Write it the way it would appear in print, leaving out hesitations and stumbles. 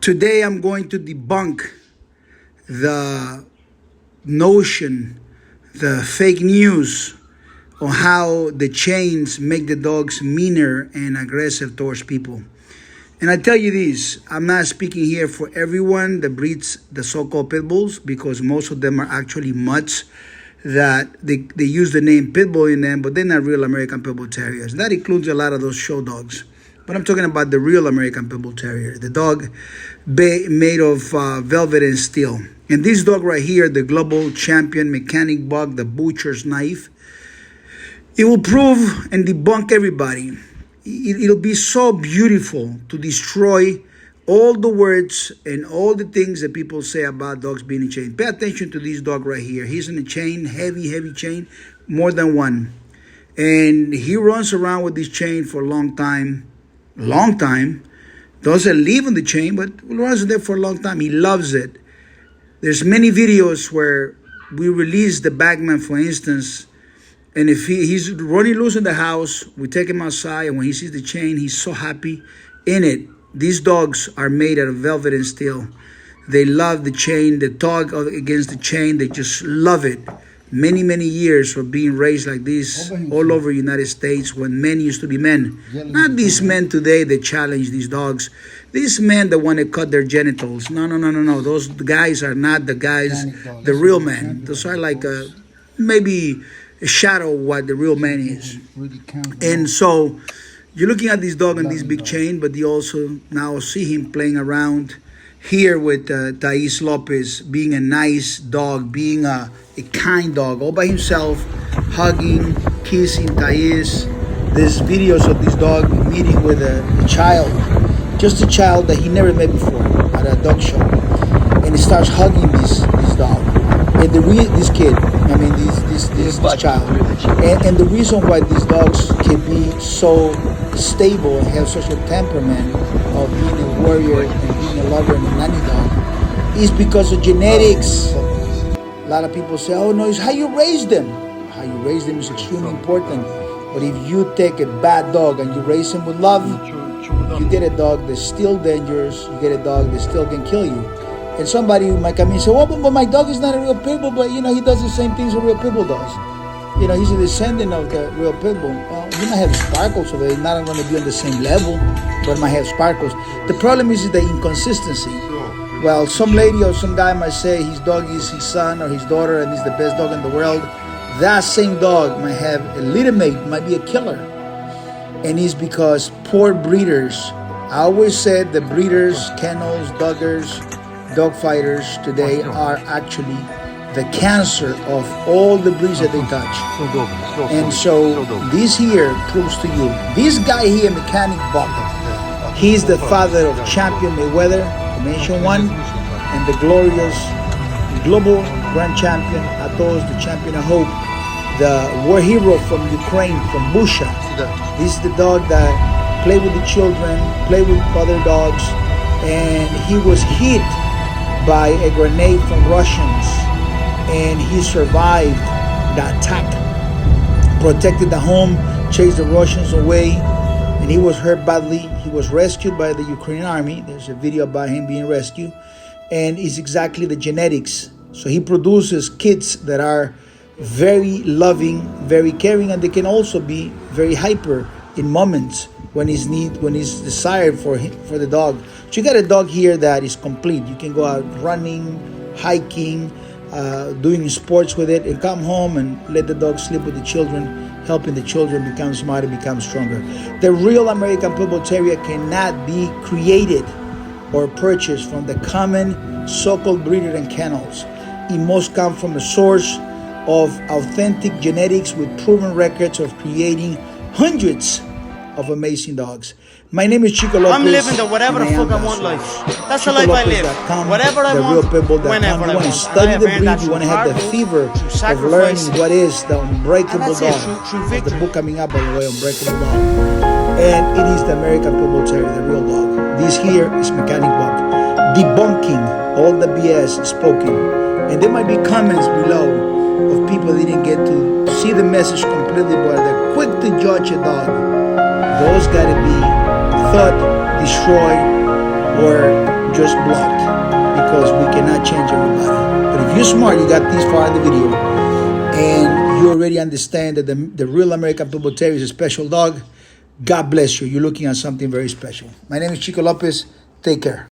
Today I'm going to debunk the notion, the fake news on how the chains make the dogs meaner and aggressive towards people. And I tell you this, I'm not speaking here for everyone that breeds the so-called Pitbulls, because most of them are actually mutts that they use the name Pitbull in them, but they're not real American Pitbull Terriers. That includes a lot of those show dogs. But I'm talking about the real American Pitbull Terrier, the dog made of velvet and steel. And this dog right here, the global champion mechanic bug, the butcher's knife, it will prove and debunk everybody. It'll be so beautiful to destroy all the words and all the things that people say about dogs being in chain. Pay attention to this dog right here. He's in a chain, heavy chain, more than one. And he runs around with this chain for a long time. Doesn't live on the chain, but runs there for a long time. He loves it. There's many videos where we release the bagman, for instance, and if he's running loose in the house, we take him outside, and when he sees the chain, he's so happy in it. These dogs are made out of velvet and steel. They love the chain, the tug against the chain. They just love it. Many years for being raised like this all over the United States, when men used to be men. Not these men today that challenge these dogs. These men that want to cut their genitals. No. Those guys are not the guys, the real men. Those are like maybe a shadow of what the real man is. And so you're looking at this dog on this big chain, but you also now see him playing around here with Thais Lopez, being a nice dog, being a kind dog, all by himself, hugging, kissing Thais. There's videos of this dog meeting with a child, just a child that he never met before at a dog show. And he starts hugging this dog. And this child. And the reason why these dogs can be so stable and have such a temperament of being a warrior and being a lover and a nanny dog is because of genetics. A lot of people say, oh no, it's how you raise them. How you raise them is extremely important. But if you take a bad dog and you raise him with love, you get a dog that's still dangerous. You get a dog that still can kill you. And somebody might come in and say, well, but my dog is not a real Pitbull, but he does the same things a real Pitbull does. He's a descendant of the real Pitbull. Well, he might have sparkles, so they're not going to be on the same level, but might have sparkles. The problem is the inconsistency. Well, some lady or some guy might say his dog is his son or his daughter and he's the best dog in the world. That same dog might have a litter mate, might be a killer. And it's because poor breeders. I always said the breeders, kennels, doggers, dog fighters today are actually the cancer of all the breeds that they touch. And so this here proves to you, this guy here, Mechanic Buck, he's the father of Champion Mayweather, Dimension 1, and the glorious global grand champion, Atos, the champion of hope, the war hero from Ukraine, from Busha. This is the dog that played with the children, played with other dogs, and he was hit by a grenade from Russians, and he survived the attack, protected the home, chased the Russians away, and he was hurt badly. He was rescued by the Ukrainian army. There's a video about him being rescued, and it's exactly the genetics. So he produces kids that are very loving, very caring, and they can also be very hyper in moments when it's desired for the dog. So you got a dog here that is complete. You can go out running, hiking, doing sports with it, and come home and let the dog sleep with the children, helping the children become smarter, become stronger. The real American Pitbull Terrier cannot be created or purchased from the common so-called breeder and kennels. It must come from a source of authentic genetics with proven records of creating hundreds of amazing dogs. My name is Chico Lopez. I'm living the whatever the fuck I want life. That's the life I live. Whatever I want, whenever I want. You want to study the breed, you want to have the fever of learning what is the unbreakable dog. There's the book coming up, by the way, Unbreakable Dog. And it is the American Pitbull Terrier, the real dog. This here is Mechanic Buck, debunking all the BS spoken. And there might be comments below of people that didn't get to see the message completely, but they're quick to judge a dog. Those gotta be thought, destroyed, or just blocked because we cannot change everybody. But if you're smart, you got this far in the video, and you already understand that the real American Pitbull Terrier is a special dog, God bless you. You're looking at something very special. My name is Chico Lopez. Take care.